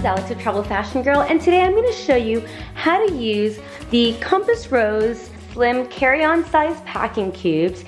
is Alex with Travel Fashion Girl, and today I'm going to show you how to use the Compass Rose Slim Carry-On Size Packing Cubes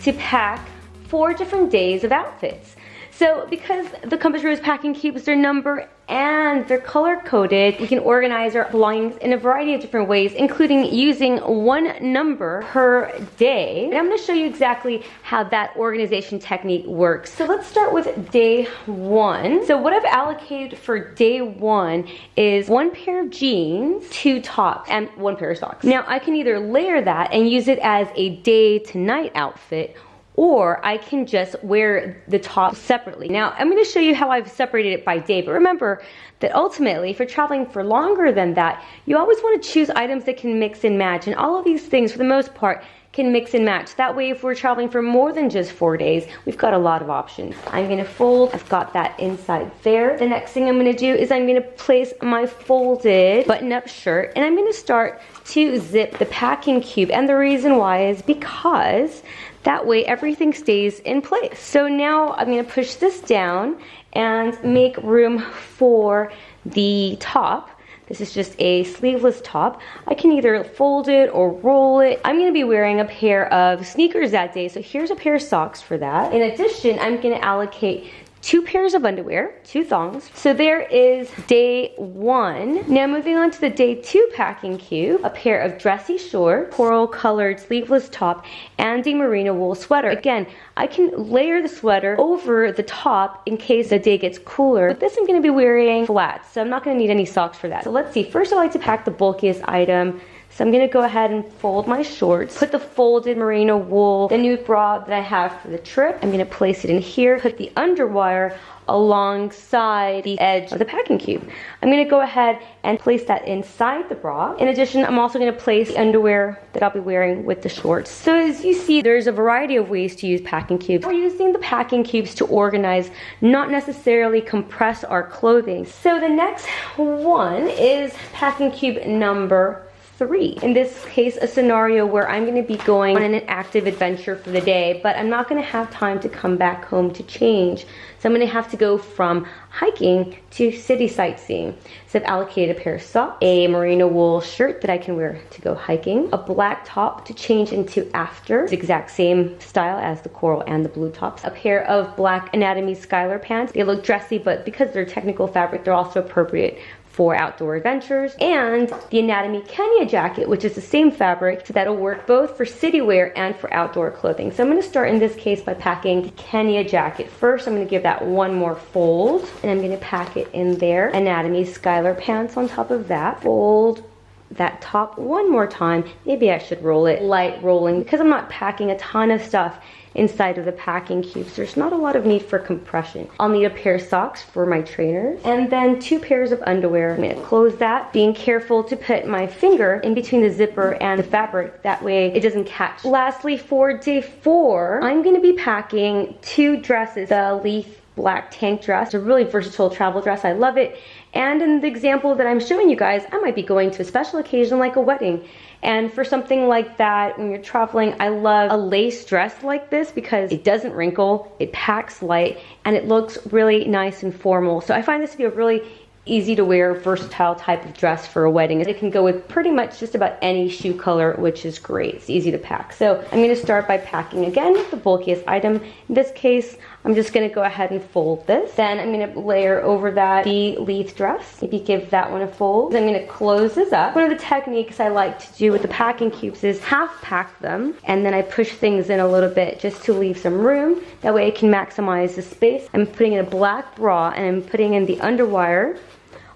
to pack 4 different days of outfits. So because the Compass Rose packing cubes are number and they're color coded, we can organize our belongings in a variety of different ways, including using one number per day. And I'm going to show you exactly how that organization technique works. So let's start with day 1. So what I've allocated for day 1 is 1 pair of jeans, 2 tops, and 1 pair of socks. Now I can either layer that and use it as a day to night outfit, or I can just wear the top separately. Now, I'm going to show you how I've separated it by day, but remember that ultimately, if you're traveling for longer than that, you always want to choose items that can mix and match, and all of these things, for the most part, can mix and match. That way, if we're traveling for more than just 4 days, we've got a lot of options. I'm going to fold, I've got that inside there. The next thing I'm going to do is I'm going to place my folded button-up shirt, and I'm going to start to zip the packing cube, and the reason why is because that way everything stays in place. So now I'm going to push this down and make room for the top. This is just a sleeveless top. I can either fold it or roll it. I'm going to be wearing a pair of sneakers that day, so here's a pair of socks for that. In addition, I'm going to allocate 2 pairs of underwear, 2 thongs. So there is day 1. Now moving on to the day 2 packing cube, a pair of dressy shorts, coral colored sleeveless top, and a merino wool sweater. Again, I can layer the sweater over the top in case the day gets cooler. But this I'm going to be wearing flats, so I'm not going to need any socks for that. So let's see, first I like to pack the bulkiest item. So I'm going to go ahead and fold my shorts, put the folded merino wool, the new bra that I have for the trip. I'm going to place it in here, put the underwire alongside the edge of the packing cube. I'm going to go ahead and place that inside the bra. In addition, I'm also going to place the underwear that I'll be wearing with the shorts. So as you see, there's a variety of ways to use packing cubes. We're using the packing cubes to organize, not necessarily compress our clothing. So the next one is packing cube number 3. In this case, a scenario where I'm going to be going on an active adventure for the day, but I'm not going to have time to come back home to change. So I'm going to have to go from hiking to city sightseeing. So I've allocated a pair of socks, a merino wool shirt that I can wear to go hiking, a black top to change into after, the exact same style as the coral and the blue tops, a pair of black Anatomy Skylar pants. They look dressy, but because they're technical fabric, they're also appropriate for outdoor adventures, and the Anatomy Kenya jacket, which is the same fabric, so that'll work both for city wear and for outdoor clothing. So I'm going to start in this case by packing the Kenya jacket. First, I'm going to give that one more fold, and I'm going to pack it in there. Anatomy Skylar pants on top of that. Fold that top one more time. Maybe I should roll it. Light rolling, because I'm not packing a ton of stuff inside of the packing cubes. There's not a lot of need for compression. I'll need a pair of socks for my trainers, and then 2 pairs of underwear. I'm going to close that, being careful to put my finger in between the zipper and the fabric. That way it doesn't catch. Lastly, for day 4, I'm going to be packing 2 dresses. The Leaf black tank dress. It's a really versatile travel dress. I love it. And in the example that I'm showing you guys, I might be going to a special occasion like a wedding. And for something like that, when you're traveling, I love a lace dress like this because it doesn't wrinkle, it packs light, and it looks really nice and formal. So I find this to be a really easy to wear, versatile type of dress for a wedding. It can go with pretty much just about any shoe color, which is great. It's easy to pack. So I'm going to start by packing again the bulkiest item. In this case, I'm just going to go ahead and fold this. Then I'm going to layer over that the Leaf dress. Maybe give that one a fold. I'm going to close this up. One of the techniques I like to do with the packing cubes is half pack them, and then I push things in a little bit just to leave some room. That way I can maximize the space. I'm putting in a black bra, and I'm putting in the underwire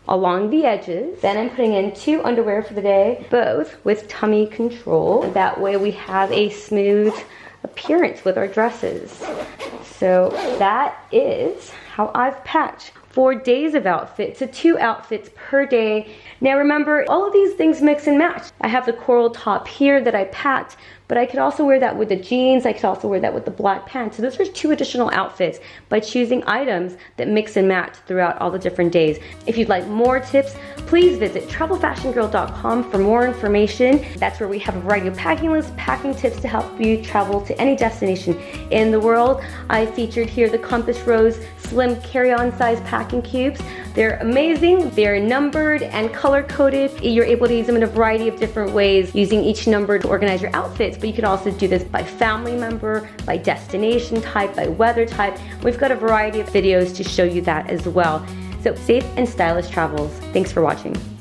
along the edges. Then I'm putting in 2 underwear for the day, both with tummy control. That way we have a smooth appearance with our dresses. So that is how I've packed 4 days of outfits, so 2 outfits per day. Now remember, all of these things mix and match. I have the coral top here that I packed, but I could also wear that with the jeans. I could also wear that with the black pants. So those are 2 additional outfits by choosing items that mix and match throughout all the different days. If you'd like more tips, please visit travelfashiongirl.com for more information. That's where we have a variety of packing lists, packing tips to help you travel to any destination in the world. I featured here the Compass Rose Slim Carry-On Size Pack packing cubes. They're amazing. They're numbered and color-coded. You're able to use them in a variety of different ways, using each number to organize your outfits, but you can also do this by family member, by destination type, by weather type. We've got a variety of videos to show you that as well. So safe and stylish travels. Thanks for watching.